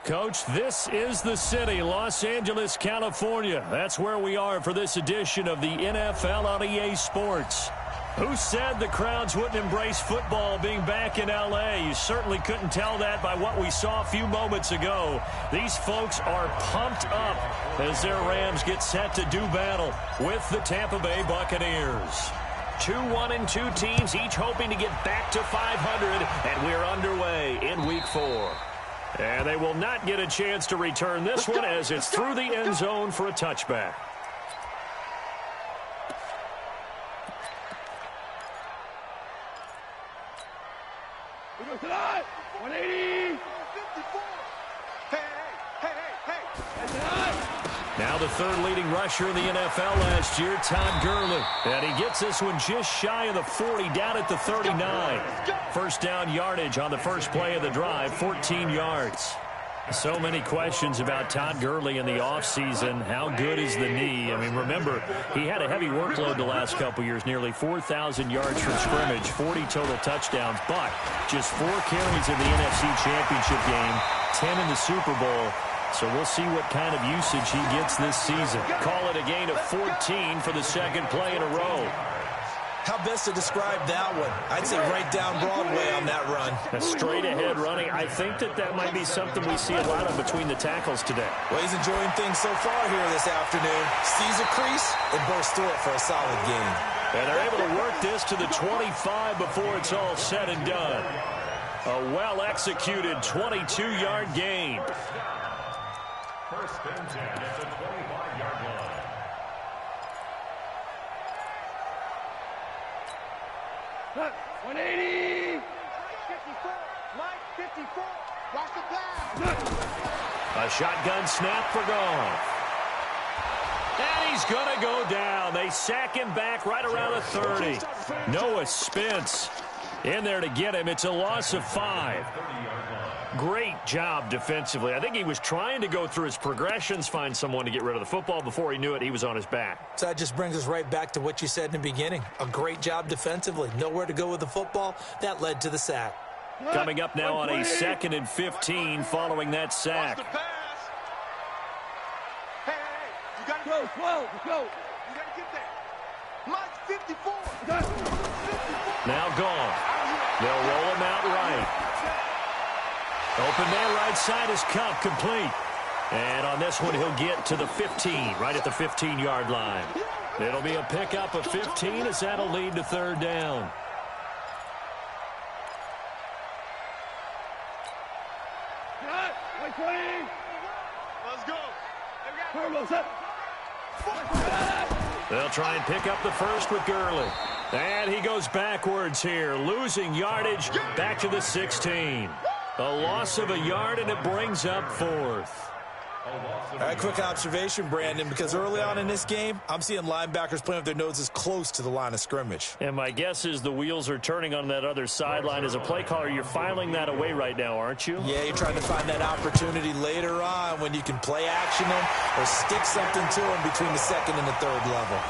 Coach, this is the city, Los Angeles, California. That's where we are for this edition of the NFL on EA Sports. Who said the crowds wouldn't embrace football being back in L.A.? You certainly couldn't tell that by what we saw a few moments ago. These folks are pumped up as their Rams get set to do battle with the Tampa Bay Buccaneers. 2-1-2 teams, each hoping to get back to 500, and we're underway in Week 4. And they will not get a chance to return this one as it's through the end zone for a touchback. Now the third leading rusher in the NFL last year, Todd Gurley. And he gets this one just shy of the 40, down at the 39. First down yardage on the first play of the drive, 14 yards. So many questions about Todd Gurley in the offseason. How good is the knee? I mean, remember, he had a heavy workload the last couple years, nearly 4,000 yards from scrimmage, 40 total touchdowns, but just 4 carries in the NFC Championship game, 10 in the Super Bowl. So we'll see what kind of usage he gets this season. Call it a gain of 14 for the second play in a row. How best to describe that one? I'd say right down Broadway on that run. A straight ahead running. I think that might be something we see a lot of between the tackles today. Well, he's enjoying things so far here this afternoon. Sees a crease and bursts through it for a solid gain. And they're able to work this to the 25 before it's all said and done. A well-executed 22-yard gain. First and 10 at the 25-yard line. Look, 180. Mike 54. Watch the pass. A shotgun snap for Goff. And he's going to go down. They sack him back right around the 30. Noah Spence in there to get him. It's a loss of 5. Great job defensively. I think he was trying to go through his progressions, find someone to get rid of the football. Before he knew it, he was on his back. So that just brings us right back to what you said in the beginning. A great job defensively. Nowhere to go with the football. That led to the sack. Coming up now on a 2nd and 15 following that sack. Hey, you got to go. Let's go. You got to get there. Mike 54. Now gone. They'll roll him out right. Open man right side is Kupp, complete. And on this one, he'll get to the 15, right at the 15-yard line. It'll be a pickup of 15 as that'll lead to third down. Let's go. They'll try and pick up the first with Gurley. And he goes backwards here, losing yardage back to the 16. A loss of a yard, and it brings up 4th. All right, quick observation, Brandon, because early on in this game, I'm seeing linebackers playing with their noses close to the line of scrimmage. And my guess is the wheels are turning on that other sideline. As a play caller, you're filing that away right now, aren't you? Yeah, you're trying to find that opportunity later on when you can play action them or stick something to them between the 2nd and the 3rd level.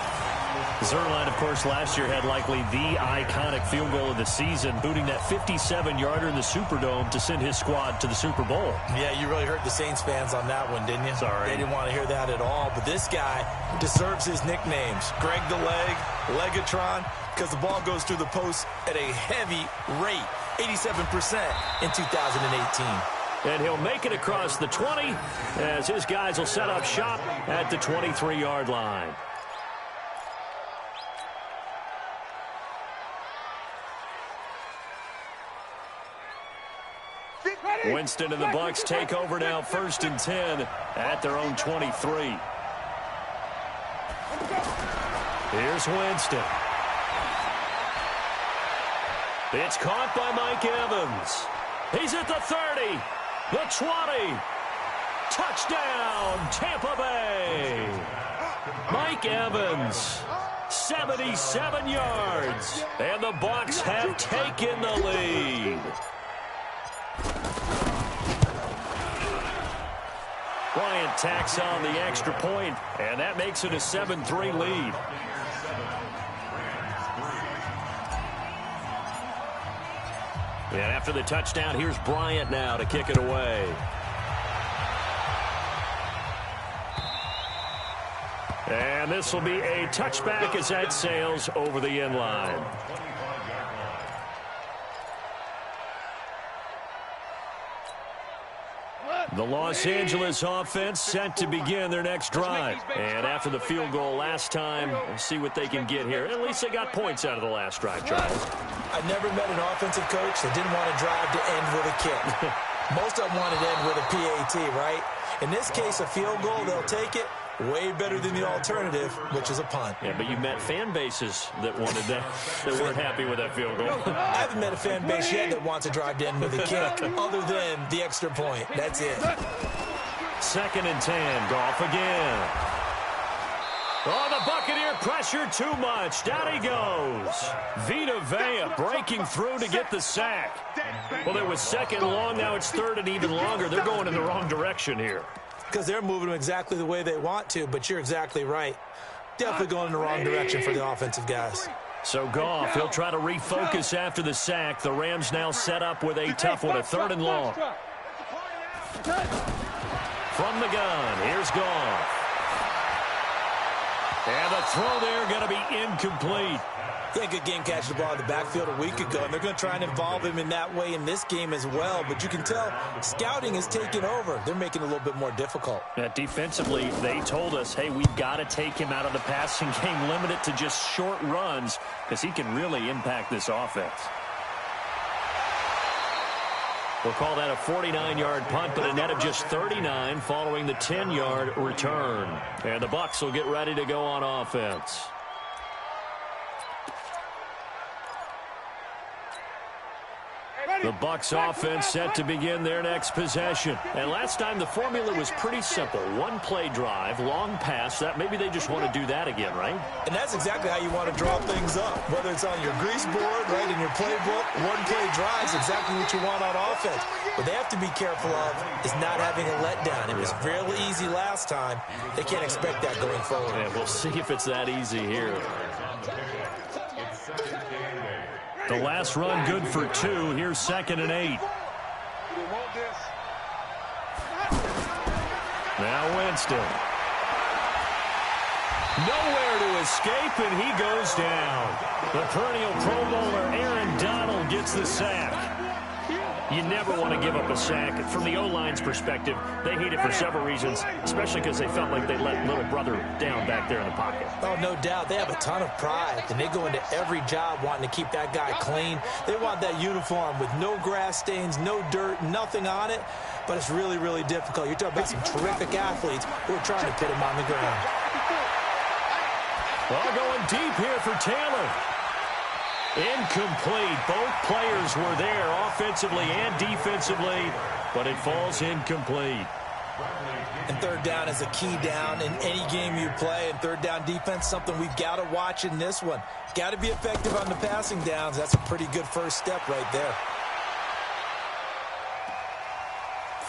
Zuerlein, of course, last year had likely the iconic field goal of the season, booting that 57-yarder in the Superdome to send his squad to the Super Bowl. Yeah, you really hurt the Saints fans on that one, didn't you? Sorry. They didn't want to hear that at all. But this guy deserves his nicknames. Greg the Leg, Legatron, because the ball goes through the post at a heavy rate, 87% in 2018. And he'll make it across the 20 as his guys will set up shop at the 23-yard line. Winston and the Bucs take over now, 1st and 10 at their own 23. Here's Winston. It's caught by Mike Evans. He's at the 30, the 20. Touchdown, Tampa Bay. Mike Evans, 77 yards, and the Bucs have taken the lead. Bryant tacks on the extra point, and that makes it a 7-3 lead. And after the touchdown, here's Bryant now to kick it away. And this will be a touchback as that sails over the end line. The Los Angeles offense set to begin their next drive. And after the field goal last time, we'll see what they can get here. At least they got points out of the last drive, Charles. I never met an offensive coach that didn't want to drive to end with a kick. Most of them wanted to end with a PAT, right? In this case, a field goal, they'll take it. Way better than the alternative, which is a punt. Yeah, but you met fan bases that wanted that, that weren't happy with that field goal. I haven't met a fan base yet that wants to drive to end with a kick, other than the extra point. That's it. 2nd and 10, Goff again. Oh, the Buccaneer pressure too much. Down he goes. Vita Vea breaking through to get the sack. Well, it was 2nd and long. Now it's 3rd and even longer. They're going in the wrong direction here. Because they're moving them exactly the way they want to, but you're exactly right. Definitely going in the wrong direction for the offensive guys. So Goff, he'll try to refocus after the sack. The Rams now set up with a tough one, a 3rd and long. From the gun, here's Goff. And the throw there going to be incomplete. He had a good game catching the ball in the backfield a week ago, and they're going to try and involve him in that way in this game as well. But you can tell scouting is taking over. They're making it a little bit more difficult. Yeah, defensively, they told us, hey, we've got to take him out of the passing game, limit it to just short runs, because he can really impact this offense. We'll call that a 49-yard punt, but a net of just 39 following the 10-yard return. And the Bucs will get ready to go on offense. The Bucs offense set to begin their next possession. And last time the formula was pretty simple. One play drive, long pass. That maybe they just want to do that again, right? And that's exactly how you want to draw things up. Whether it's on your grease board, right, in your playbook, one play drive is exactly what you want on offense. What they have to be careful of is not having a letdown. It was really easy last time. They can't expect that going forward. Yeah, we'll see if it's that easy here. The last run good for 2. Here's 2nd and 8. Now Winston. Nowhere to escape, and he goes down. The perennial Pro Bowler Aaron Donald gets the sack. You never want to give up a sack. From the O-line's perspective, they hate it for several reasons, especially because they felt like they let little brother down back there in the pocket. Oh, no doubt. They have a ton of pride, and they go into every job wanting to keep that guy clean. They want that uniform with no grass stains, no dirt, nothing on it, but it's really, really difficult. You're talking about some terrific athletes who are trying to put him on the ground. Well, going deep here for Taylor. Incomplete. Both players were there offensively and defensively, but it falls incomplete. And 3rd down is a key down in any game you play, and 3rd down defense, something we've got to watch in this one. Got to be effective on the passing downs. That's a pretty good first step right there.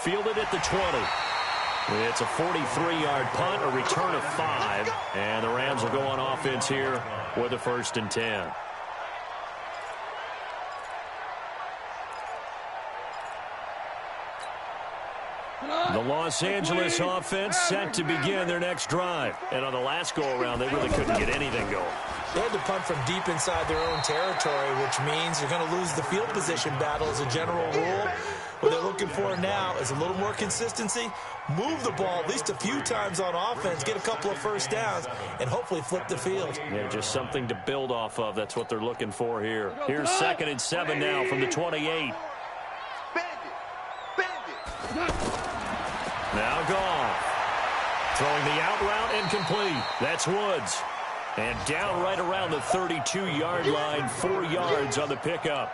Fielded at the 20. It's a 43-yard punt, a return of 5, and the Rams will go on offense here with a 1st and 10. The Los Angeles offense set to begin their next drive. And on the last go-around, they really couldn't get anything going. They had to punt from deep inside their own territory, which means you're going to lose the field position battle as a general rule. What they're looking for now is a little more consistency, move the ball at least a few times on offense, get a couple of first downs, and hopefully flip the field. Yeah, just something to build off of. That's what they're looking for here. Here's 2nd and 7 now from the 28. Now Goff. Throwing the out route incomplete. That's Woods. And down right around the 32-yard line, 4 yards on the pickup.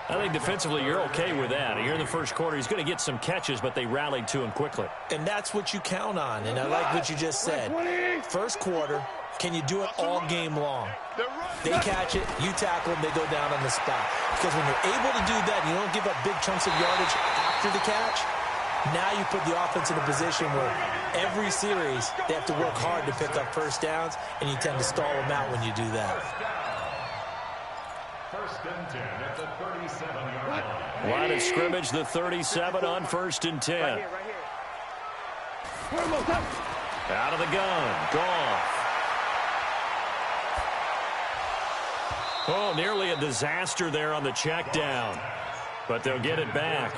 I think defensively you're okay with that. Here in the first quarter, he's going to get some catches, but they rallied to him quickly. And that's what you count on, and I like what you just said. First quarter, can you do it all game long? They catch it, you tackle them, they go down on the spot. Because when you're able to do that, you don't give up big chunks of yardage after the catch, now you put the offense in a position where every series they have to work hard to pick up first downs, and you tend to stall them out when you do that. 1st and 10 at the 37-yard line. Line of scrimmage, the 37 on 1st and 10. Out of the gun. Goff. Oh, nearly a disaster there on the check down. But they'll get it back.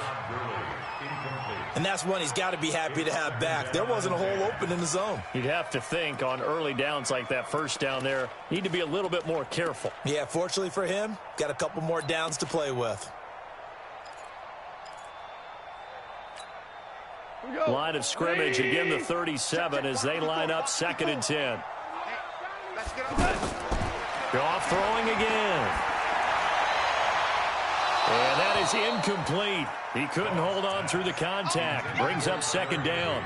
And that's one he's got to be happy to have back. There wasn't a hole open in the zone. You'd have to think on early downs like that first down there, need to be a little bit more careful. Yeah, fortunately for him, got a couple more downs to play with. Line of scrimmage, again the 37 as they line up 2nd and 10. Goff throwing again. And that is incomplete. He couldn't hold on through the contact. Brings up 2nd down.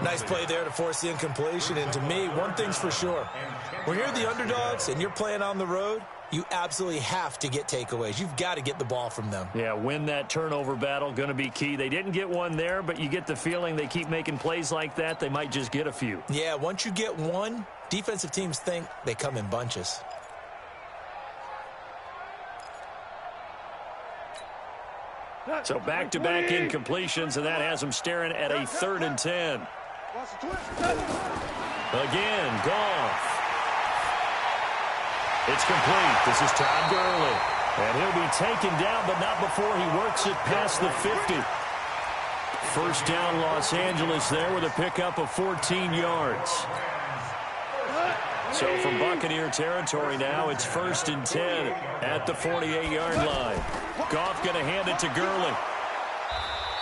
Nice play there to force the incompletion. And to me, one thing's for sure. When you're the underdogs and you're playing on the road, you absolutely have to get takeaways. You've got to get the ball from them. Yeah, win that turnover battle, going to be key. They didn't get one there, but you get the feeling they keep making plays like that, they might just get a few. Yeah, once you get one, defensive teams think they come in bunches. So back-to-back incompletions, and that has them staring at a 3rd and 10. Again, Goff. It's complete. This is Todd Gurley. And he'll be taken down, but not before he works it past the 50. First down, Los Angeles there with a pickup of 14 yards. So from Buccaneer territory now, it's 1st and 10 at the 48-yard line. Goff going to hand it to Gurley.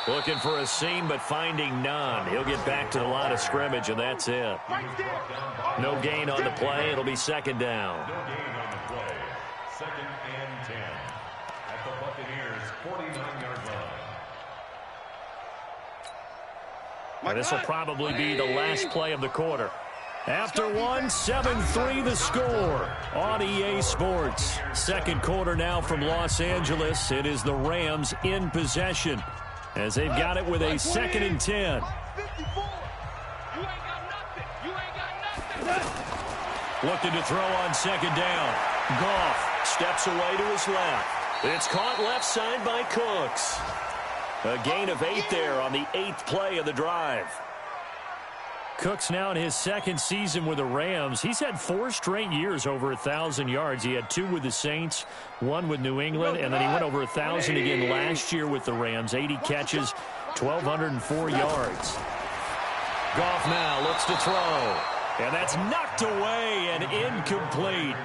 Looking for a seam, but finding none. He'll get back to the line of scrimmage, and that's it. No gain on the play. It'll be 2nd down. No gain on the play. 2nd and 10 at the Buccaneers' 49-yard line. And this will probably be the last play of the quarter. After one, 7-3 the score on EA Sports. Second quarter now from Los Angeles. It is the Rams in possession as they've got it with a 2nd and 10. Looking to throw on 2nd down. Goff steps away to his left. It's caught left side by Cooks. A gain of 8 there on the 8th play of the drive. Cooks now in his 2nd season with the Rams. He's had 4 straight years over 1,000 yards. He had 2 with the Saints, 1 with New England, and then he went over 1,000 again last year with the Rams. 80 catches, 1,204 yards. Goff now looks to throw. And that's knocked away and incomplete.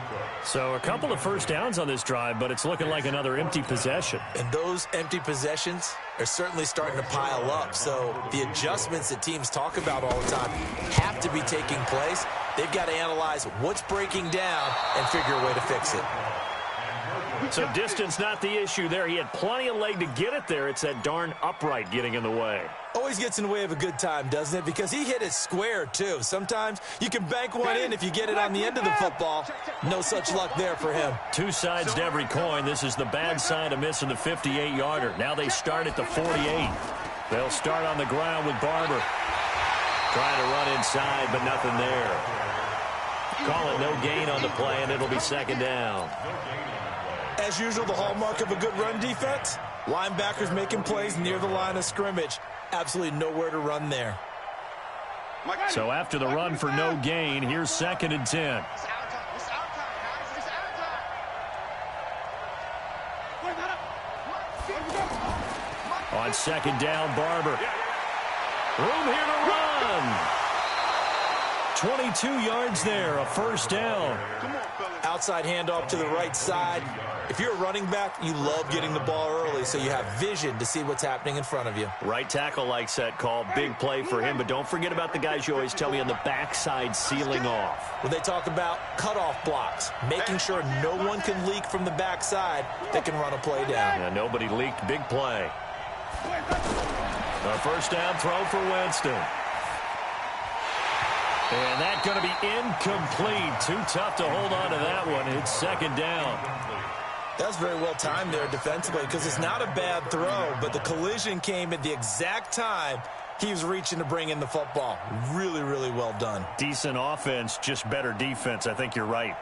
So a couple of first downs on this drive, but it's looking like another empty possession. And those empty possessions are certainly starting to pile up. So the adjustments that teams talk about all the time have to be taking place. They've got to analyze what's breaking down and figure a way to fix it. So distance not the issue there. He had plenty of leg to get it there. It's that darn upright getting in the way. Always gets in the way of a good time, doesn't it? Because he hit it square, too. Sometimes you can bank one in if you get it on the end of the football. No such luck there for him. 2 sides to every coin. This is the bad side of missing the 58-yarder. Now they start at the 48. They'll start on the ground with Barber. Trying to run inside, but nothing there. Call it no gain on the play, and it'll be 2nd down. As usual, the hallmark of a good run defense, linebackers making plays near the line of scrimmage. Absolutely nowhere to run there. So after the run for no gain, here's 2nd and 10. On 2nd down, Barber. Room here to run. 22 yards there, a first down. Outside handoff to the right side. If you're a running back, you love getting the ball early so you have vision to see what's happening in front of you. Right tackle likes that call. Big play for him, but don't forget about the guys you always tell me on the backside sealing off. When they talk about cutoff blocks, making sure no one can leak from the backside that can run a play down. Yeah, nobody leaked. Big play. A first down throw for Winston. And that's going to be incomplete. Too tough to hold on to that one. It's 2nd down. That's very well timed there defensively because it's not a bad throw, but the collision came at the exact time he was reaching to bring in the football. Really, really well done. Decent offense, just better defense. I think you're right.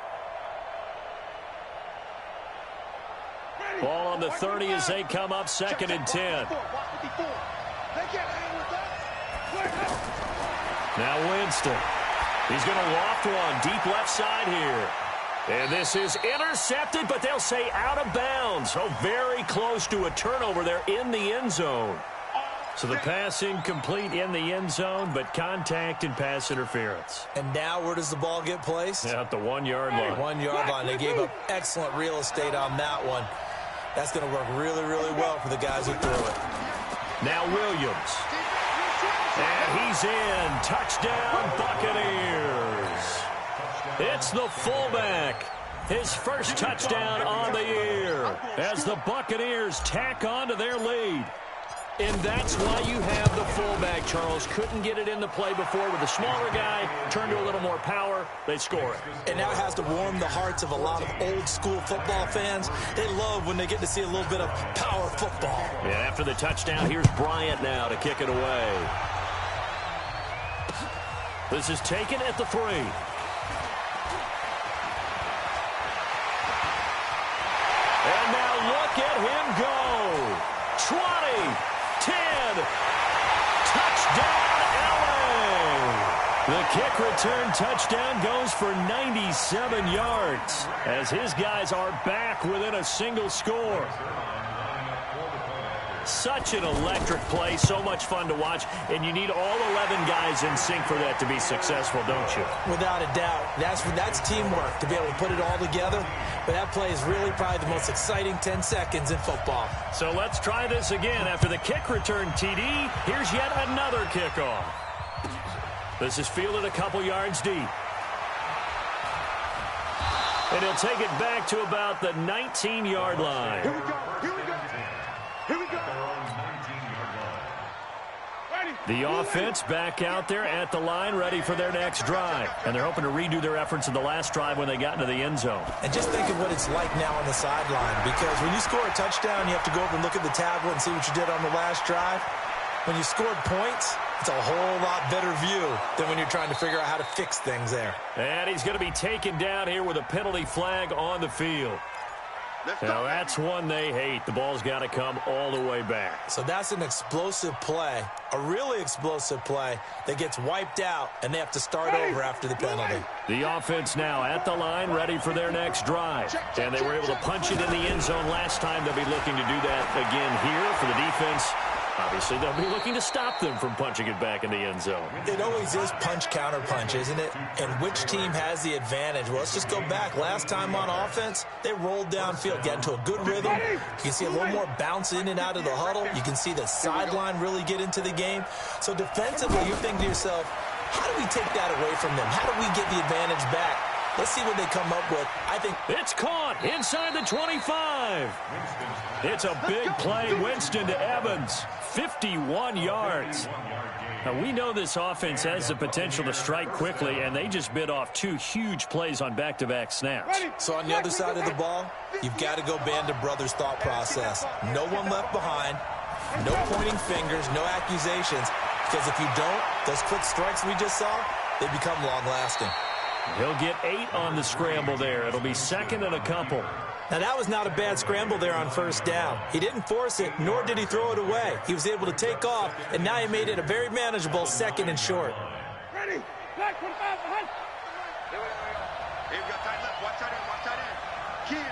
Ball on the 30 as they come up 2nd and 10. Now Winston. He's going to loft one deep left side here. And this is intercepted, but they'll say out of bounds. So very close to a turnover there in the end zone. So the pass incomplete in the end zone, but contact and pass interference. And now where does the ball get placed? At the 1 yard line. 1 yard line. They gave up excellent real estate on that one. That's going to work really, really well for the guys who threw it. Now Williams. And he's in. Touchdown, Buccaneers. It's the fullback. His first touchdown on the year as the Buccaneers tack on to their lead. And that's why you have the fullback, Charles. Couldn't get it into play before with a smaller guy. Turned to a little more power. They score it. And that has to warm the hearts of a lot of old-school football fans. They love when they get to see a little bit of power football. And after the touchdown, here's Bryant now to kick it away. This is taken at the 3. And now look at him go. 20, 10, touchdown, LA. The kick return touchdown goes for 97 yards as his guys are back within a single score. Such an electric play, so much fun to watch, and you need all 11 guys in sync for that to be successful, don't you? Without a doubt. That's teamwork to be able to put it all together. But that play is really probably the most exciting 10 seconds in football. So let's try this again. After the kick return TD, here's yet another kickoff. This is fielded a couple yards deep. And he'll take it back to about the 19-yard line. Here we go. Here we go. Here we go. The offense back out there at the line, ready for their next drive. And they're hoping to redo their efforts in the last drive when they got into the end zone. And just think of what it's like now on the sideline, because when you score a touchdown, you have to go over and look at the tablet and see what you did on the last drive. When you scored points, it's a whole lot better view than when you're trying to figure out how to fix things there. And he's going to be taken down here with a penalty flag on the field. Now, that's one they hate. The ball's got to come all the way back. So that's an explosive play, a really explosive play that gets wiped out, and they have to start over after the penalty. The offense now at the line, ready for their next drive. And they were able to punch it in the end zone last time. They'll be looking to do that again here for the defense. Obviously, they'll be looking to stop them from punching it back in the end zone. It always is punch-counter-punch, isn't it? And which team has the advantage? Well, let's just go back. Last time on offense, they rolled downfield, got into a good rhythm. You can see a little more bounce in and out of the huddle. You can see the sideline really get into the game. So defensively, you're thinking to yourself, how do we take that away from them? How do we get the advantage back? Let's see what they come up with. I think it's caught inside the 25. It's a big play. Winston to Evans. 51 yards. Now, we know this offense has the potential to strike quickly, and they just bit off 2 huge plays on back-to-back snaps. So on the other side of the ball, you've got to go Band of Brothers thought process. No one left behind, no pointing fingers, no accusations, because if you don't, those quick strikes we just saw, they become long-lasting. He'll get 8 on the scramble there. It'll be second and a couple. Now, that was not a bad scramble there on first down. He didn't force it, nor did he throw it away. He was able to take off, and now he made it a very manageable second and short. Ready. Back, 25, behind. Hey, we got tight left. Watch tight end. Watch tight end. Key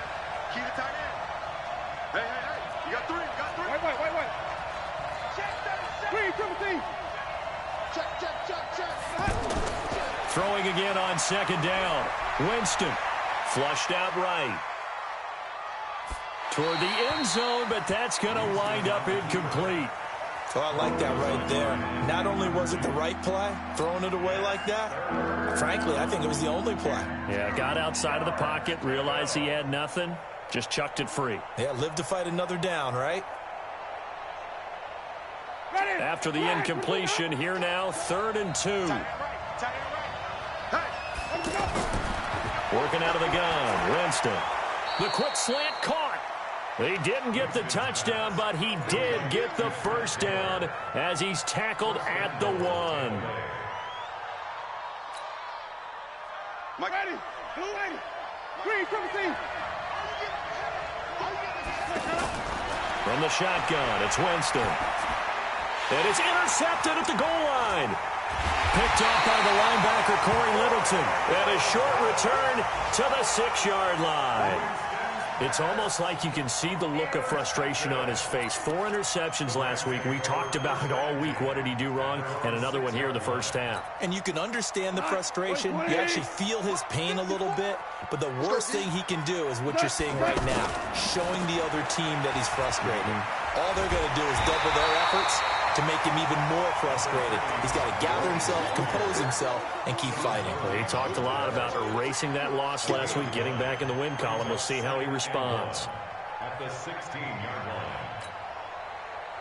to tight end. Hey. You got 3. You got 3. Wait. Check. 3, Timothy. Check. Throwing again on second down. Winston flushed out right. Toward the end zone, but that's going to wind up incomplete. So I like that right there. Not only was it the right play, throwing it away like that, frankly, I think it was the only play. Yeah, got outside of the pocket, realized he had nothing, just chucked it free. Yeah, live to fight another down, right? After the incompletion, here now, 3rd and 2. Working out of the gun, Winston. The quick slant caught. He didn't get the touchdown, but he did get the first down as he's tackled at the 1. Mike, ready. Blue lady. 3, Timothy. From the shotgun, it's Winston. And it's intercepted at the goal line. Picked off by the linebacker, Corey Littleton. And a short return to the 6-yard line. It's almost like you can see the look of frustration on his face. 4 interceptions last week. We talked about it all week. What did he do wrong? And another one here in the first half. And you can understand the frustration. You actually feel his pain a little bit. But the worst thing he can do is what you're seeing right now, showing the other team that he's frustrated. All they're going to do is double their efforts to make him even more frustrated. He's got to gather himself, compose himself, and keep fighting. Well, he talked a lot about erasing that loss last week, getting back in the win column. We'll see how he responds. At the 16-yard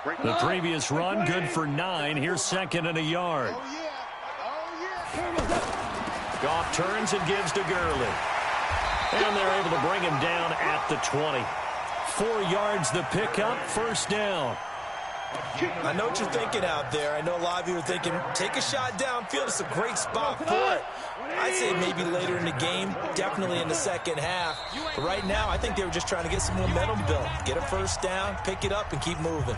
line. The previous run, good for 9. Here's 2nd and a yard. Goff turns and gives to Gurley. And they're able to bring him down at the 20. 4 yards the pickup, first down. I know what you're thinking out there. I know a lot of you are thinking, take a shot downfield. It's a great spot for it. I'd say maybe later in the game, definitely in the second half. But right now, I think they were just trying to get some momentum built. Get a first down, pick it up, and keep moving.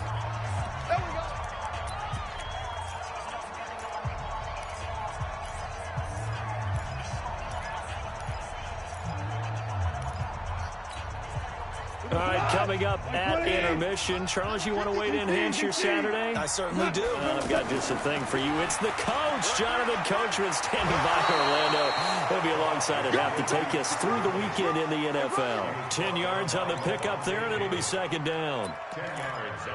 All right, coming up at intermission. Charles, you want to wait in enhance your Saturday? I certainly do. I've got just a thing for you. It's the coach, Jonathan Coachman, standing by Orlando. He'll be alongside at half to take us through the weekend in the NFL. 10 yards on the pickup there, and it'll be 2nd down.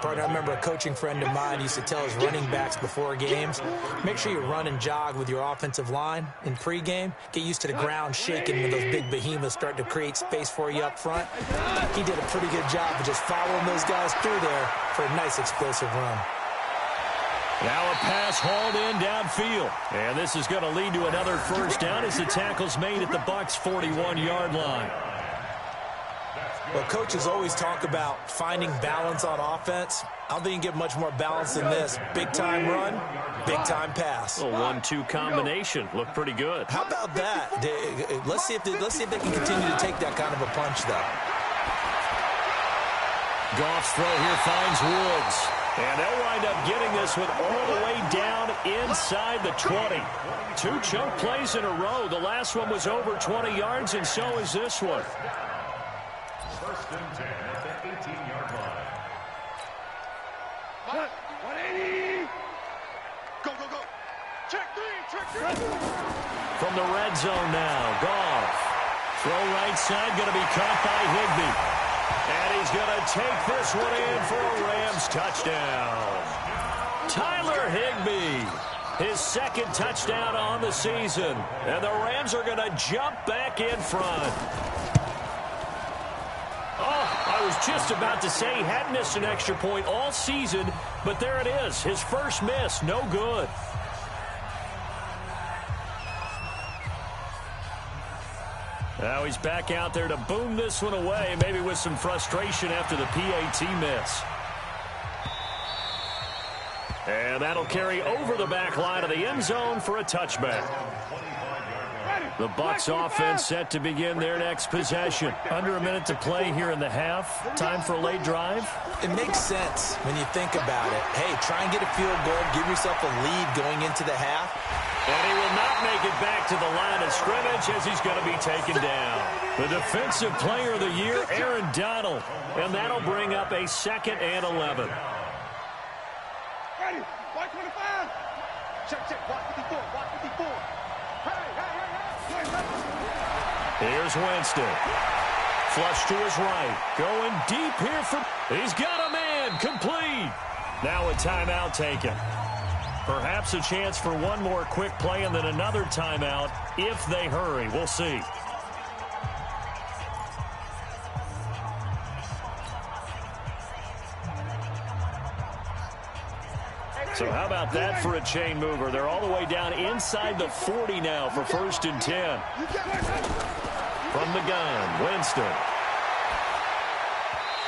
Partner, I remember a coaching friend of mine used to tell his running backs before games, make sure you run and jog with your offensive line in pregame. Get used to the ground shaking when those big behemoths start to create space for you up front. He did a pretty good job of just following those guys through there for a nice explosive run. Now a pass hauled in downfield. And this is going to lead to another first down as the tackle's made at the Bucs' 41-yard line. Well, coaches always talk about finding balance on offense. I don't think you can get much more balance than this. Big-time run, big-time pass. A 1-2 combination. Looked pretty good. How about that? Let's see if they can continue to take that kind of a punch, though. Goff's throw here finds Woods. And they'll wind up getting this one all the way down inside the 20. 2 choke plays in a row. The last one was over 20 yards, and so is this one. 1st and 10 at the 18-yard line. 180. Go, go, go. Check 3. From the red zone now, Goff. Throw right side, going to be caught by Higbee. And he's going to take this one in for a Rams touchdown. Tyler Higbee, his 2nd touchdown on the season. And the Rams are going to jump back in front. Oh, I was just about to say he hadn't missed an extra point all season, but there it is. His first miss, no good. Now he's back out there to boom this one away, maybe with some frustration after the PAT miss. And that'll carry over the back line of the end zone for a touchback. The Bucs offense set to begin their next possession. Under a minute to play here in the half. Time for a late drive. It makes sense when you think about it. Hey, try and get a field goal, give yourself a lead going into the half. And he will not make it back to the line of scrimmage as he's going to be taken down. The Defensive Player of the Year, Aaron Donald. And that'll bring up a 2nd and 11. Ready. 125. Check. Block 54. Here's Winston. Flush to his right. Going deep here for... He's got a man. Complete. Now a timeout taken. Perhaps a chance for one more quick play and then another timeout if they hurry. We'll see. So how about that for a chain mover? They're all the way down inside the 40 now for 1st and 10. From the gun, Winston.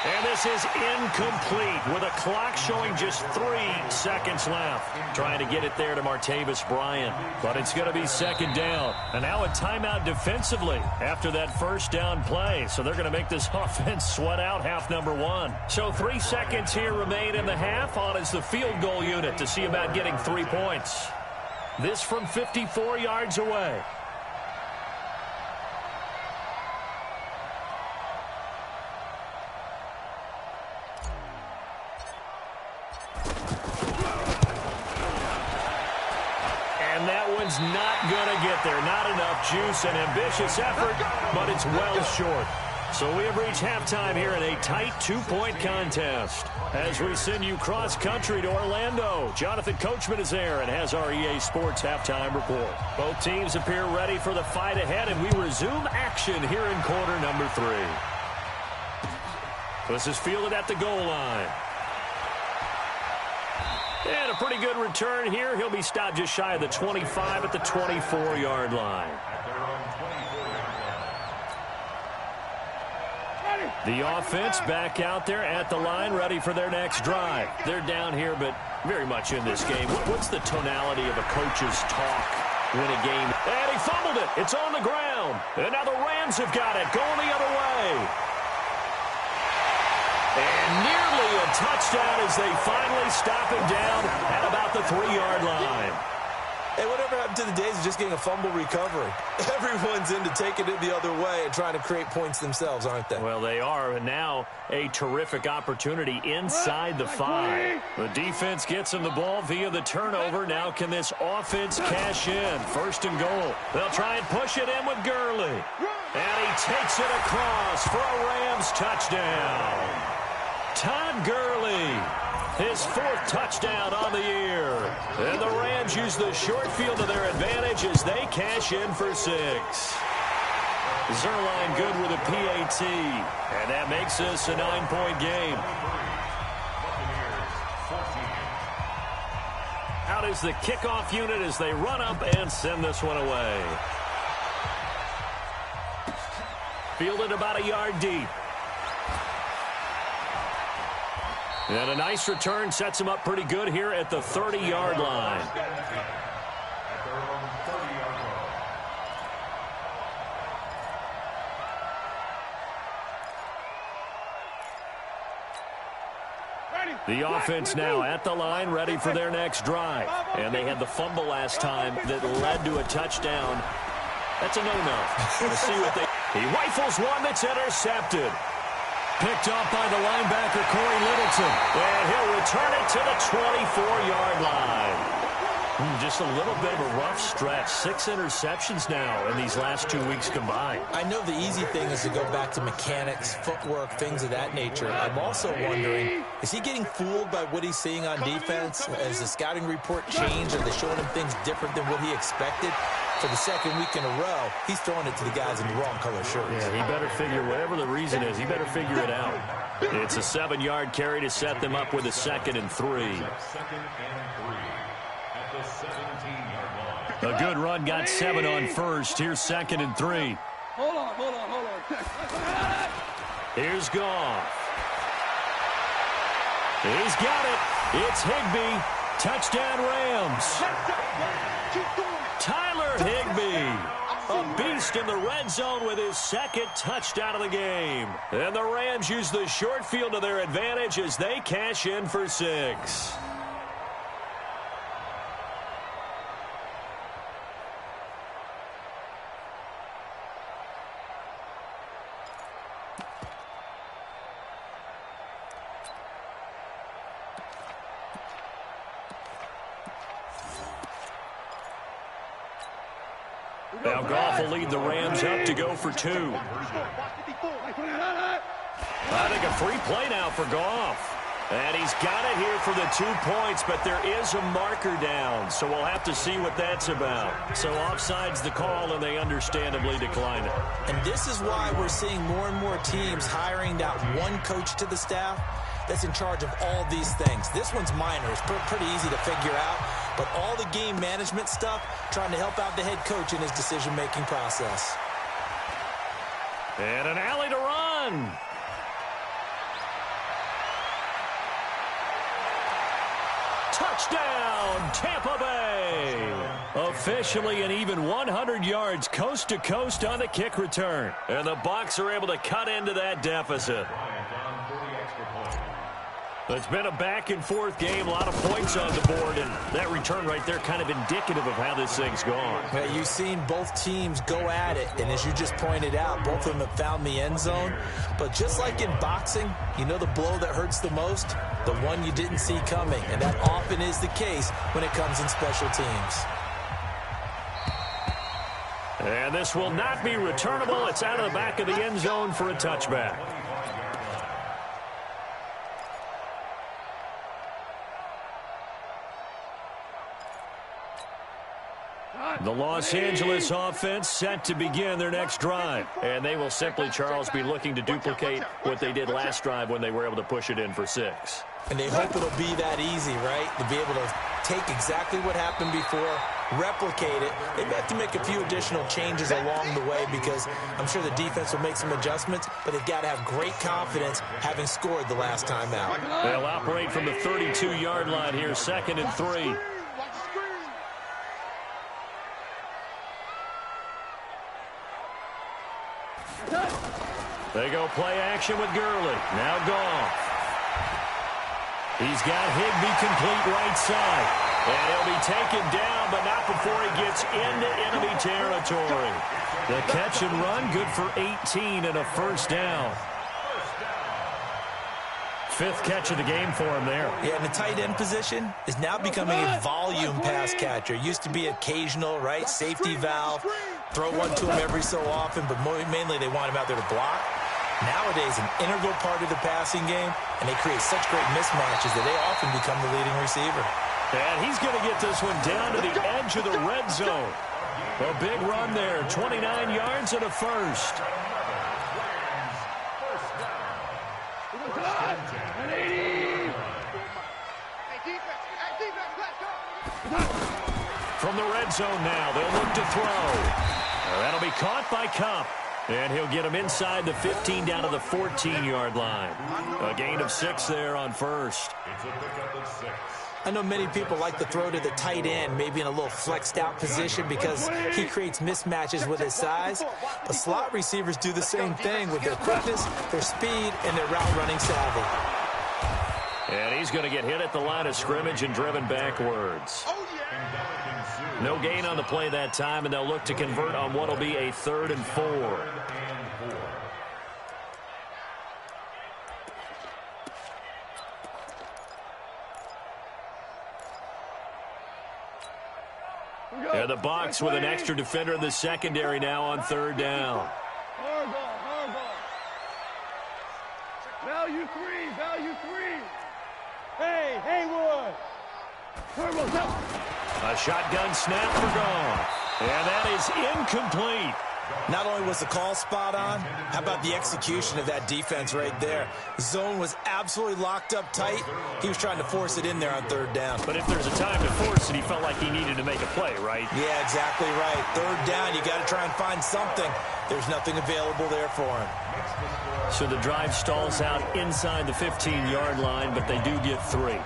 And this is incomplete with a clock showing just 3 seconds left. Trying to get it there to Martavis Bryant. But it's going to be 2nd down. And now a timeout defensively after that first down play. So they're going to make this offense sweat out half number 1. So 3 seconds here remain in the half. On is the field goal unit to see about getting 3 points. This from 54 yards away. And that one's not going to get there. Not enough juice and ambitious effort, but it's well short. So we have reached halftime here in a tight 2-point contest. As we send you cross-country to Orlando, Jonathan Coachman is there and has our EA Sports halftime report. Both teams appear ready for the fight ahead, and we resume action here in quarter number 3. This is fielded at the goal line. And a pretty good return here. He'll be stopped just shy of the 25 at the 24-yard line. The offense back out there at the line, ready for their next drive. They're down here, but very much in this game. What's the tonality of a coach's talk when a game? And he fumbled it. It's on the ground. And now the Rams have got it, going the other way. And nearly a touchdown as they finally stop him down at about the 3-yard line. Hey, whatever happened to the days of just getting a fumble recovery? Everyone's into taking it the other way and trying to create points themselves, aren't they? Well, they are, and now a terrific opportunity inside the 5. The defense gets him the ball via the turnover. Now can this offense cash in? 1st and goal. They'll try and push it in with Gurley. And he takes it across for a Rams touchdown. Todd Gurley, his 4th touchdown on the year. And the Rams use the short field to their advantage as they cash in for 6. Zuerlein good with a PAT. And that makes this a 9-point game. Out is the kickoff unit as they run up and send this one away. Fielded about a yard deep. And a nice return sets him up pretty good here at the 30-yard line. The offense now at the line, ready for their next drive. And they had the fumble last time that led to a touchdown. That's a no-no. We'll see what they... He rifles one that's intercepted. Picked up by the linebacker, Corey Littleton. And he'll return it to the 24-yard line. Just a little bit of a rough stretch. 6 interceptions now in these last 2 weeks combined. I know the easy thing is to go back to mechanics, footwork, things of that nature. I'm also wondering, is he getting fooled by what he's seeing on defense? Has the scouting report changed? Are they showing him things different than what he expected? For the 2nd week in a row, he's throwing it to the guys in the wrong color shirts. Yeah, he better figure, whatever the reason is, he better figure it out. It's a 7-yard carry to set them up with a 2nd and 3. A good run, got 7 on first. Here's 2nd and 3. Hold on. Here's Goff. He's got it. It's Higbee. Touchdown Rams. Tyler Higbee, a beast in the red zone with his 2nd touchdown of the game. And the Rams use the short field to their advantage as they cash in for 6. Now Goff will lead the Rams up to go for 2. I think a free play now for Goff. And he's got it here for the 2 points, but there is a marker down, so we'll have to see what that's about. So offside's the call, and they understandably decline it. And this is why we're seeing more and more teams hiring that one coach to the staff that's in charge of all these things. This one's minor. It's pretty easy to figure out. But all the game management stuff, trying to help out the head coach in his decision-making process. And an alley to run. Touchdown, Tampa Bay. Officially an even 100 yards coast to coast on the kick return. And the Bucs are able to cut into that deficit. It's been a back-and-forth game, a lot of points on the board, and that return right there kind of indicative of how this thing's gone. Yeah, you've seen both teams go at it, and as you just pointed out, both of them have found the end zone. But just like in boxing, you know the blow that hurts the most? The one you didn't see coming, and that often is the case when it comes in special teams. And this will not be returnable. It's out of the back of the end zone for a touchback. The Los Angeles offense set to begin their next drive. And they will simply, Charles, be looking to duplicate what they did last drive when they were able to push it in for 6. And they hope it'll be that easy, right? To be able to take exactly what happened before, replicate it. They have to make a few additional changes along the way because I'm sure the defense will make some adjustments, but they've got to have great confidence having scored the last time out. They'll operate from the 32-yard line here, 2nd and 3. They go play action with Gurley. Now Goff. He's got Higbee complete right side. And he'll be taken down, but not before he gets into enemy territory. The catch and run, good for 18 and a first down. 5th catch of the game for him there. Yeah, and the tight end position is now becoming a volume pass catcher. Used to be occasional, right? Safety valve. Throw one to him every so often, but mainly they want him out there to block. Nowadays, an integral part of the passing game, and they create such great mismatches that they often become the leading receiver. And he's going to get this one down to the edge of the red zone. A big run there, 29 yards and a first. From the red zone now, they'll look to throw. That'll be caught by Kupp. And he'll get him inside the 15 down to the 14-yard line. A gain of 6 there on first. It's a pickup of 6. I know many people like to throw to the tight end, maybe in a little flexed out position because he creates mismatches with his size. But slot receivers do the same thing with their quickness, their speed, and their route running savvy. And he's going to get hit at the line of scrimmage and driven backwards. No gain on the play that time, and they'll look to convert on what will be a 3rd and 4. And the Bucs with an extra defender in the secondary now on 3rd down. Value 3, value 3. Hey, Haywood. Turbo's up. A shotgun snap for Goff. And that is incomplete. Not only was the call spot on, how about the execution of that defense right there? Zone was absolutely locked up tight. He was trying to force it in there on 3rd down. But if there's a time to force it, he felt like he needed to make a play, right? Yeah, exactly right. 3rd down, you got to try and find something. There's nothing available there for him. So the drive stalls out inside the 15-yard line, but they do get 3.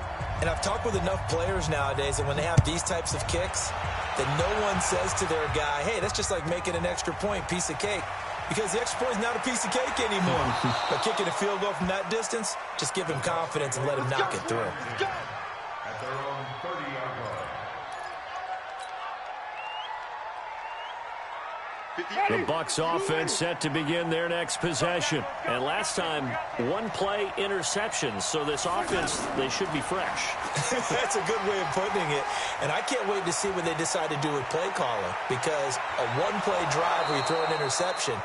And I've talked with enough players nowadays, and when they have these types of kicks, that no one says to their guy, hey, that's just like making an extra point, piece of cake. Because the extra point is not a piece of cake anymore. But kicking a field goal from that distance, just give him confidence and let him knock it through. At their own 30-yard line. The Bucs offense set to begin their next possession. And last time, 1 play interception. So this offense, they should be fresh. That's a good way of putting it. And I can't wait to see what they decide to do with play calling. Because a 1-play drive where you throw an interception,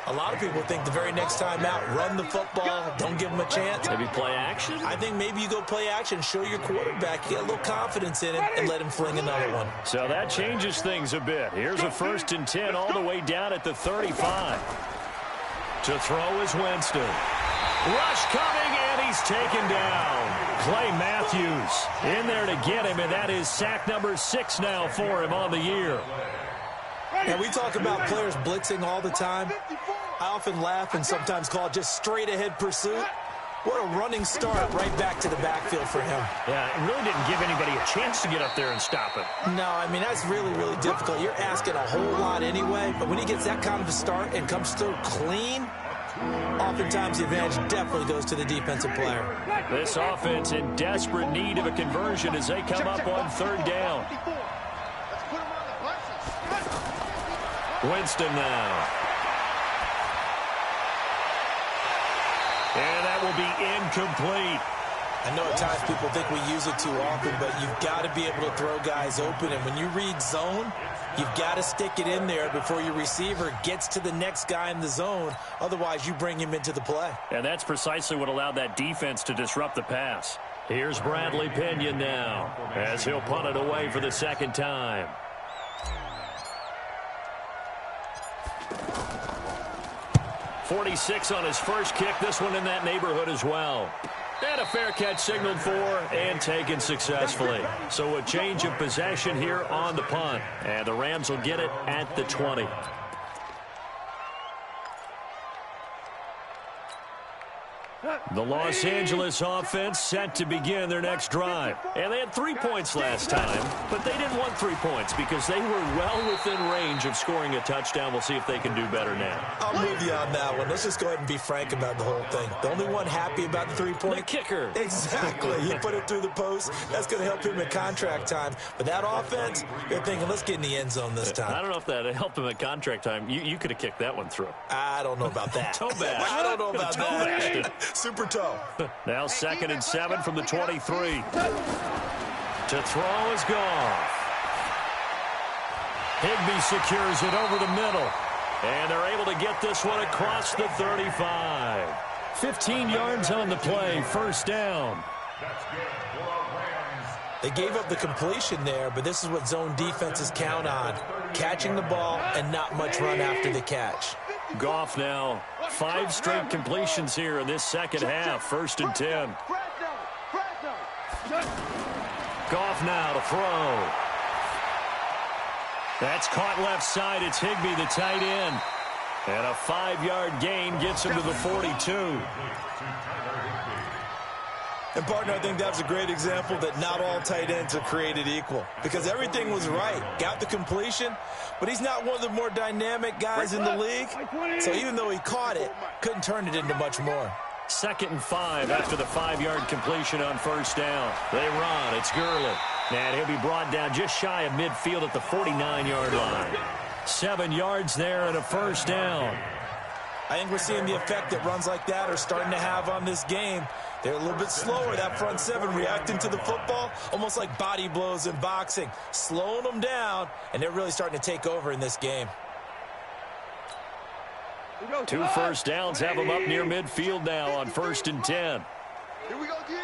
a lot of people think the very next time out, run the football, don't give them a chance. Maybe play action? I think maybe you go play action, show your quarterback, get a little confidence in him, and let him fling another one. So that changes things a bit. Here's a 1st and 10 all the way down at the 35. To throw is Winston. Rush coming, and he's taken down. Clay Matthews in there to get him, and that is sack number 6 now for him on the year. And we talk about players blitzing all the time. I often laugh and sometimes call it just straight-ahead pursuit. What a running start right back to the backfield for him. Yeah, it really didn't give anybody a chance to get up there and stop it. No, I mean, that's really, really difficult. You're asking a whole lot anyway, but when he gets that kind of a start and comes through clean, Oftentimes, the advantage definitely goes to the defensive player. This offense in desperate need of a conversion as they come up on third down. Winston now. And that will be incomplete. I know at times people think we use it too often, but you've got to be able to throw guys open. And when you read zone, you've got to stick it in there before your receiver gets to the next guy in the zone. Otherwise, you bring him into the play. And that's precisely what allowed that defense to disrupt the pass. Here's Bradley Pinion now as he'll punt it away for the second time. .46 on his first kick. This one in that neighborhood as well. And a fair catch signaled for and taken successfully. So a change of possession here on the punt. And the Rams will get it at the 20. The Los Angeles offense set to begin their next drive. And they had 3 points last time, but they didn't want 3 points because they were well within range of scoring a touchdown. We'll see if they can do better now. I'm with you on that one. Let's just go ahead and be frank about the whole thing. The only one happy about the 3-point? The kicker. Exactly. He put it through the post. That's going to help him in contract time. But that offense, they're thinking, let's get in the end zone this time. I don't know if that helped him at contract time. You could have kicked that one through. I don't know about that. Toe bash. I don't know about that. Super toe. Now 2nd and 7 from the 23. To throw is Goff. Higbee secures it over the middle. And they're able to get this one across the 35. 15 yards on the play. First down. They gave up the completion there, but this is what zone defenses count on. Catching the ball and not much run after the catch. Goff now 5 straight completions here in this second half. 1st and 10. Goff now to throw. That's caught left side. It's Higbee, the tight end. And a 5-yard gain gets him to the 42. And, partner, I think that's a great example that not all tight ends are created equal. Because everything was right. Got the completion, but he's not one of the more dynamic guys in the league. So even though he caught it, couldn't turn it into much more. 2nd and 5 after the 5-yard completion on first down. They run. It's Gurley. And he'll be brought down just shy of midfield at the 49-yard line. 7 yards there and a first down. I think we're seeing the effect that runs like that are starting to have on this game. They're a little bit slower, that front 7, reacting to the football, almost like body blows in boxing, slowing them down, and they're really starting to take over in this game. 2 first downs have them up near midfield now on 1st and 10. Here we go, D.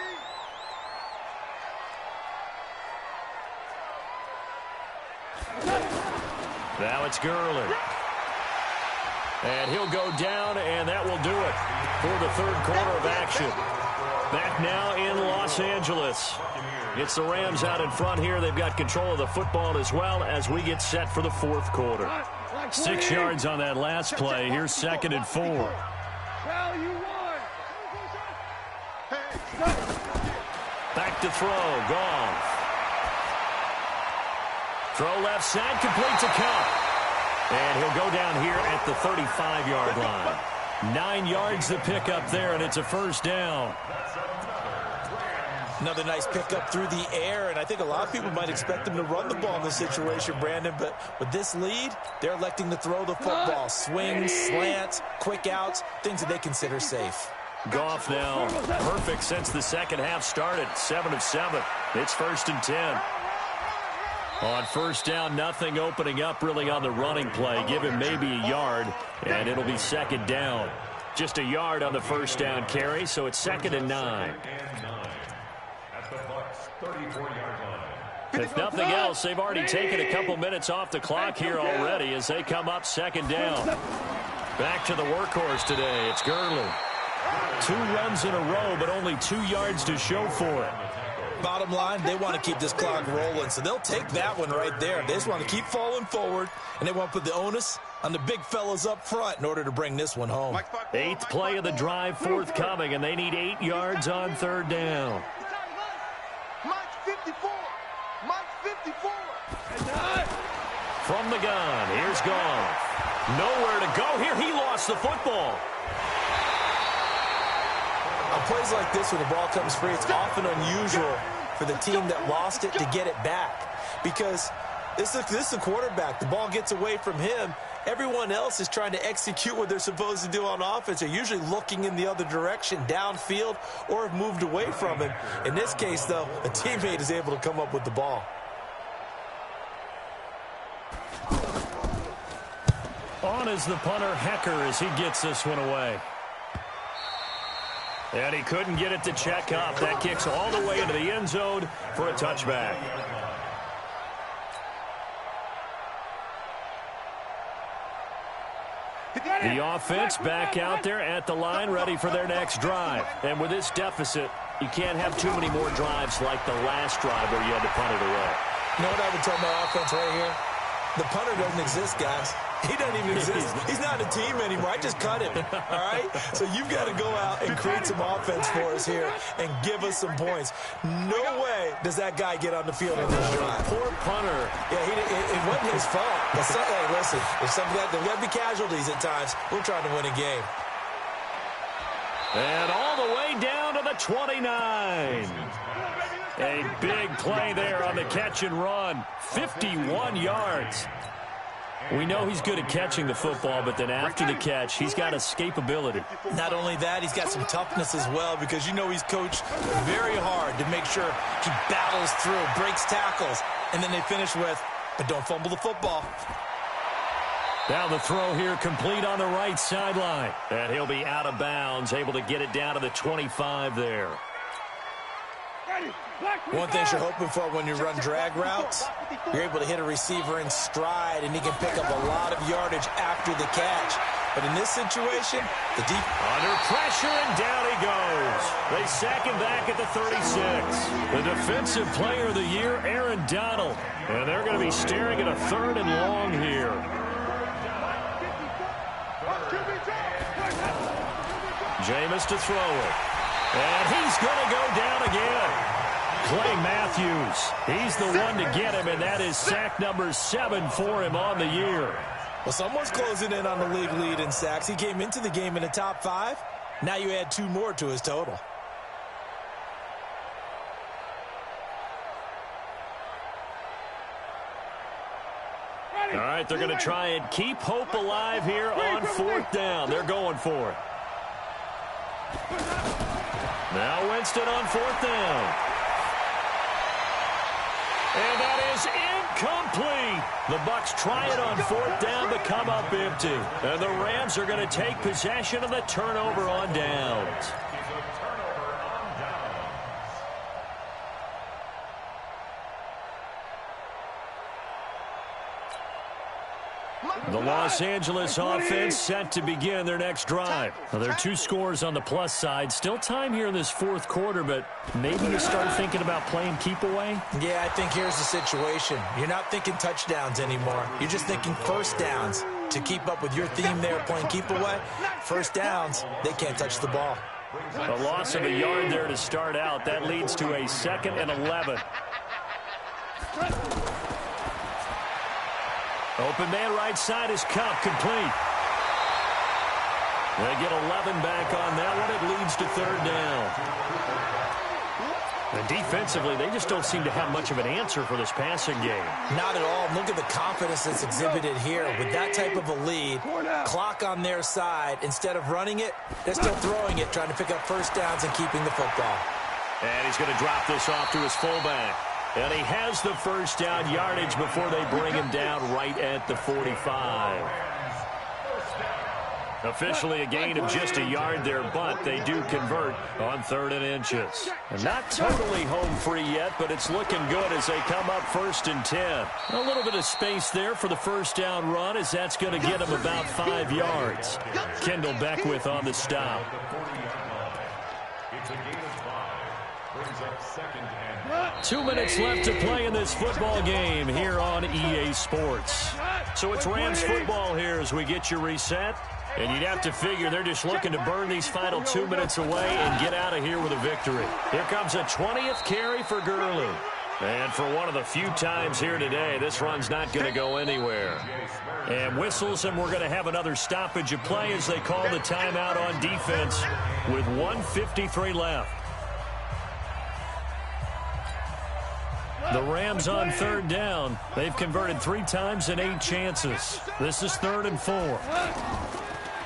Now it's Gurley. And he'll go down, and that will do it for the 3rd quarter of action. Back now in Los Angeles. It's the Rams out in front here. They've got control of the football as well as we get set for the 4th quarter. 6 yards on that last play. Here's 2nd and 4. Back to throw. Goff. Throw left side. Completes a count. And he'll go down here at the 35-yard line. 9 yards to pick up there, and it's a first down. Another nice pickup through the air, and I think a lot of people might expect them to run the ball in this situation, Brandon, but with this lead, they're electing to throw the football. Swings, slants, quick outs, things that they consider safe. Goff now perfect since the second half started. 7 of 7. It's 1st and 10. On first down, nothing opening up really on the running play. Give him maybe a yard, and it'll be 2nd down. Just a yard on the first down carry, so it's 2nd and 9. If nothing else, they've already taken a couple minutes off the clock here already as they come up 2nd down. Back to the workhorse today. It's Gurley. 2 runs in a row, but only 2 yards to show for it. Bottom line, they want to keep this clock rolling, so they'll take that one right there. They just want to keep falling forward, and they want to put the onus on the big fellas up front in order to bring this one home. 8th play of the drive forthcoming, and they need 8 yards on 3rd down. Mike 54. Mike 54. From the gun, here's Goff. Nowhere to go here. He lost the football. On plays like this where the ball comes free, it's often unusual for the team that lost it to get it back. Because this is the quarterback. The ball gets away from him. Everyone else is trying to execute what they're supposed to do on offense. They're usually looking in the other direction, downfield, or have moved away from him. In this case, though, a teammate is able to come up with the ball. On is the punter, Hecker, as he gets this one away. And he couldn't get it to check up. That kicks all the way into the end zone for a touchback. The offense back out there at the line, ready for their next drive. And with this deficit, you can't have too many more drives like the last drive where you had to punt it away. You know what I would tell my offense right here? The punter doesn't exist, guys. He doesn't even exist. He's not a team anymore. I just cut him, all right? So you've got to go out and create some offense for us here and give us some points. No way does that guy get on the field in this drive. Poor punter. Yeah, it wasn't his fault. Hey, listen, there's got to be casualties at times. We're trying to win a game. And all the way down to the 29. A big play there on the catch and run. 51 yards. We know he's good at catching the football, but then after the catch, he's got escapability. Not only that, he's got some toughness as well, because you know he's coached very hard to make sure he battles through, breaks tackles, and then they finish with, but don't fumble the football. Now the throw here complete on the right sideline. And he'll be out of bounds, able to get it down to the 25 there. One thing you're hoping for when you run drag routes, you're able to hit a receiver in stride, and he can pick up a lot of yardage after the catch. But in this situation, the deep under pressure, and down he goes. They sack him back at the 36. The defensive player of the year, Aaron Donald. And they're going to be staring at a 3rd and long here. Jameis to throw it. And he's going to go down again. Clay Matthews, he's the one to get him, and that is sack number 7 for him on the year. Well, someone's closing in on the league lead in sacks. He came into the game in the top 5. Now you add 2 more to his total. All right, they're going to try and keep hope alive here on 4th down. They're going for it. Now Winston on 4th down. And that is incomplete. The Bucs try it on 4th down to come up empty. And the Rams are going to take possession of the turnover on downs. The Los Angeles offense set to begin their next drive. Now, there are 2 scores on the plus side. Still time here in this 4th quarter, but maybe you start thinking about playing keep away? Yeah, I think here's the situation. You're not thinking touchdowns anymore. You're just thinking first downs. To keep up with your theme there, playing keep away, first downs, they can't touch the ball. A loss of a yard there to start out. That leads to a 2nd and 11. Open man right side is Kupp, complete. They get 11 back on that one. It leads to 3rd down. And defensively, they just don't seem to have much of an answer for this passing game. Not at all. Look at the confidence that's exhibited here. With that type of a lead, clock on their side, instead of running it, they're still throwing it, trying to pick up first downs and keeping the football. And he's going to drop this off to his fullback. And he has the first down yardage before they bring him down right at the 45. Officially a gain of just a yard there, but they do convert on 3rd and inches. And not totally home free yet, but it's looking good as they come up 1st and 10. A little bit of space there for the first down run, as that's going to get them about 5 yards. Kendall Beckwith on the stop. It's a gain of 5. Brings up 2nd and 2 minutes left to play in this football game here on EA Sports. So it's Rams football here as we get you reset. And you'd have to figure they're just looking to burn these final 2 minutes away and get out of here with a victory. Here comes a 20th carry for Gurley. And for one of the few times here today, this run's not going to go anywhere. And whistles, and we're going to have another stoppage of play as they call the timeout on defense with 1:53 left. The Rams on third down. They've converted 3 times and 8 chances. This is 3rd and 4.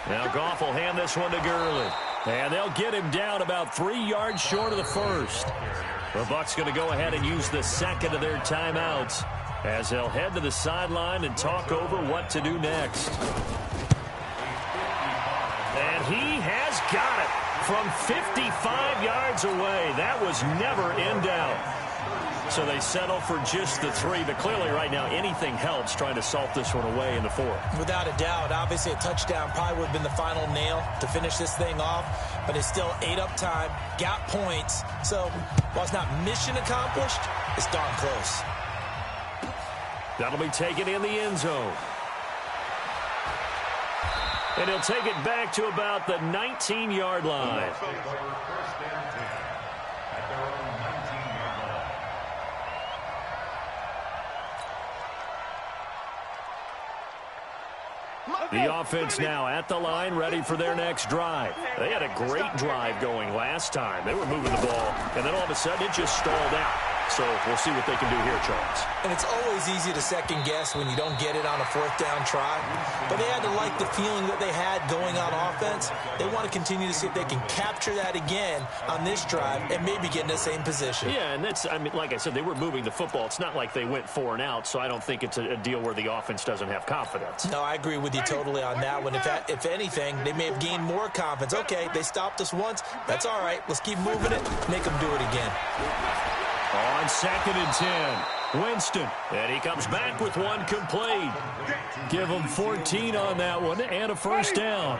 Now Goff will hand this one to Gurley. And they'll get him down about 3 yards short of the first. The Bucs going to go ahead and use the second of their timeouts as they'll head to the sideline and talk over what to do next. And he has got it from 55 yards away. That was never in doubt. So they settle for just the 3, but clearly right now anything helps trying to salt this one away in the 4th. Without a doubt, obviously a touchdown probably would have been the final nail to finish this thing off, but it's still ate up time, got points. So while it's not mission accomplished, it's darn close. That'll be taken in the end zone. And he'll take it back to about the 19-yard line. The offense now at the line, ready for their next drive. They had a great drive going last time. They were moving the ball, and then all of a sudden it just stalled out. So we'll see what they can do here, Charles. And it's always easy to second guess when you don't get it on a 4th down try. But they had to like the feeling that they had going on offense. They want to continue to see if they can capture that again on this drive and maybe get in the same position. Yeah, and that's, I mean, like I said, they were moving the football. It's not like they went 4 and out, so I don't think it's a deal where the offense doesn't have confidence. No, I agree with you totally on that one. If anything, they may have gained more confidence. Okay, they stopped us once. That's all right. Let's keep moving it. Make them do it again. On 2nd and 10, Winston. And he comes back with one complete. Give him 14 on that one and a first down.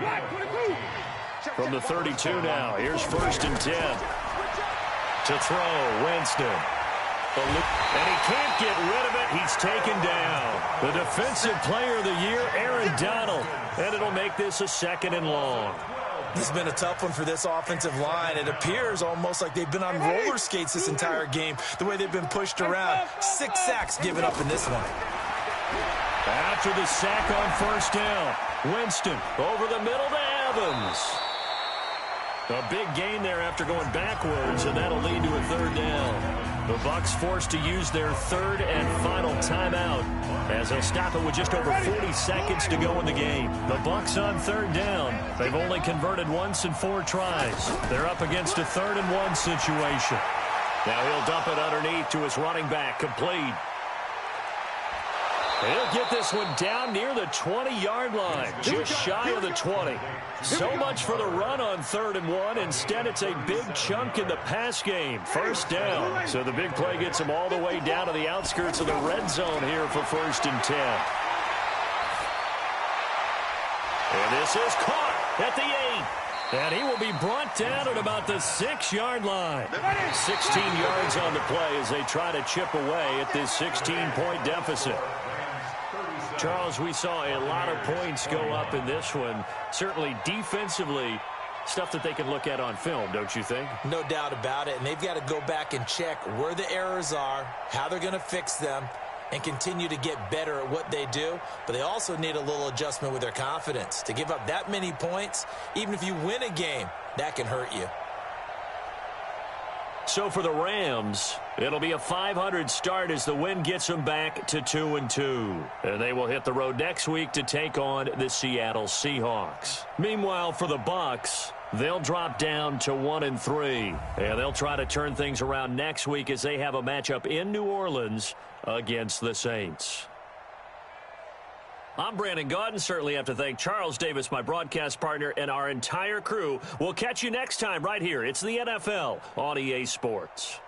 From the 32 now, here's 1st and 10. To throw, Winston. And he can't get rid of it. He's taken down. The Defensive Player of the Year, Aaron Donald. And it'll make this a 2nd and long. This has been a tough one for this offensive line. It appears almost like they've been on roller skates this entire game, the way they've been pushed around. 6 sacks given up in this one. After the sack on 1st down, Winston over the middle to Evans. A big gain there after going backwards, and that'll lead to a 3rd down. The Bucs forced to use their 3rd and final timeout as they'll stop it with just over 40 seconds to go in the game. The Bucs on 3rd down. They've only converted once in 4 tries. They're up against a 3rd and 1 situation. Now he'll dump it underneath to his running back, complete. He'll get this one down near the 20-yard line, just shy of the 20. So much for the run on 3rd and 1. Instead, it's a big chunk in the pass game. 1st down. So the big play gets him all the way down to the outskirts of the red zone here for 1st and 10. And this is caught at the 8. And he will be brought down at about the 6-yard line. 16 yards on the play as they try to chip away at this 16-point deficit. Charles, we saw a lot of points go up in this one. Certainly defensively, stuff that they can look at on film, don't you think? No doubt about it. And they've got to go back and check where the errors are, how they're going to fix them, and continue to get better at what they do. But they also need a little adjustment with their confidence. To give up that many points, even if you win a game, that can hurt you. So for the Rams, it'll be a .500 start as the win gets them back to 2-2. And they will hit the road next week to take on the Seattle Seahawks. Meanwhile, for the Bucs, they'll drop down to 1-3. And they'll try to turn things around next week as they have a matchup in New Orleans against the Saints. I'm Brandon Gaudin. Certainly have to thank Charles Davis, my broadcast partner, and our entire crew. We'll catch you next time right here. It's the NFL on EA Sports.